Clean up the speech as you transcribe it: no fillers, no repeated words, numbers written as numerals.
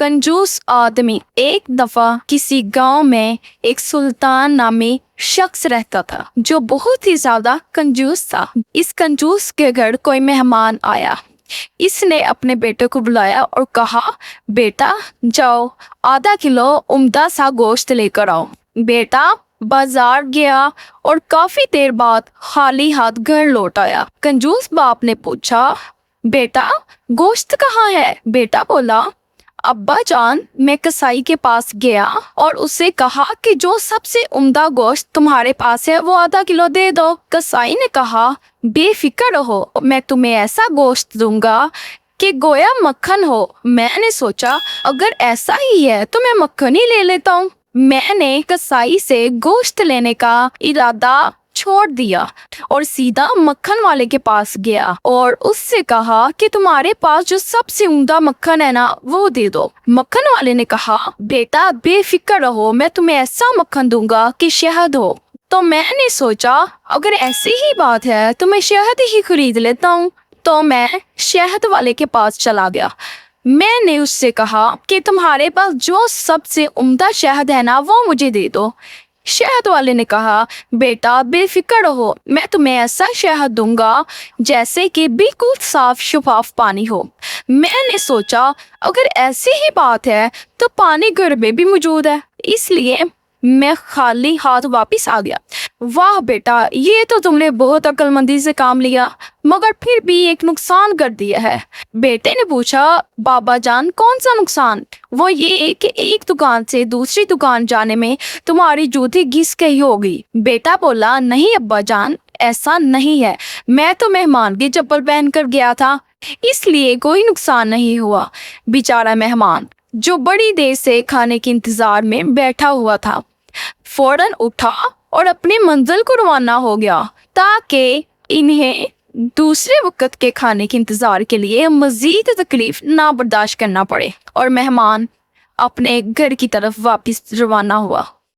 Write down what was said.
कंजूस आदमी। एक दफा किसी गांव में एक सुल्तान नामी शख्स रहता था जो बहुत ही ज्यादा कंजूस था। इस कंजूस के घर कोई मेहमान आया। इसने अपने बेटे को बुलाया और कहा, बेटा जाओ आधा किलो उम्दा सा गोश्त लेकर आओ। बेटा बाजार गया और काफी देर बाद खाली हाथ घर लौट आया। कंजूस बाप ने पूछा, बेटा गोश्त कहाँ है? बेटा बोला, अब्बा जान मैं कसाई के पास गया और उससे कहा कि जो सबसे उम्दा गोश्त तुम्हारे पास है वो आधा किलो दे दो। कसाई ने कहा, बेफिक्र रहो, मैं तुम्हें ऐसा गोश्त दूंगा कि गोया मक्खन हो। मैंने सोचा अगर ऐसा ही है तो मैं मक्खन ही ले लेता हूँ। मैंने कसाई से गोश्त लेने का इरादा छोड़ दिया और सीधा मक्खन वाले के पास गया और उससे कहा कि तुम्हारे पास जो सबसे उम्दा मक्खन है ना वो दे दो। मक्खन वाले ने कहा, बेटा बेफिक्र रहो, मैं तुम्हें ऐसा मक्खन दूंगा कि शहद हो। तो मैंने सोचा अगर ऐसी ही बात है तो मैं शहद ही खरीद लेता हूँ। तो मैं शहद वाले के पास चला गया। मैंने उससे कहा कि तुम्हारे पास जो सबसे उम्दा शहद है ना वो मुझे दे दो। शहद वाले ने कहा, बेटा बेफिक्र रहो, मैं तुम्हें ऐसा शहद दूंगा जैसे कि बिल्कुल साफ शफाफ पानी हो। मैंने सोचा अगर ऐसी ही बात है तो पानी घर में भी मौजूद है, इसलिए मैं खाली हाथ वापस आ गया। वाह बेटा, ये तो तुमने बहुत अक्लमंदी से काम लिया, मगर फिर भी एक नुकसान कर दिया है। बेटे ने पूछा, बाबा जान कौन सा नुकसान? वो ये कि एक दुकान से दूसरी दुकान जाने में तुम्हारी जूती घिस गई होगी। बेटा बोला, नहीं अब्बा जान, ऐसा नहीं है, मैं तो मेहमान की चप्पल पहन कर गया था, इसलिए कोई नुकसान नहीं हुआ। बेचारा मेहमान जो बड़ी देर से खाने के इंतजार में बैठा हुआ था फौरन उठा और अपनी मंजिल को रवाना हो गया ताकि इन्हें दूसरे वक्त के खाने के इंतजार के लिए मजीद तकलीफ ना बर्दाश्त करना पड़े। और मेहमान अपने घर की तरफ वापस रवाना हुआ।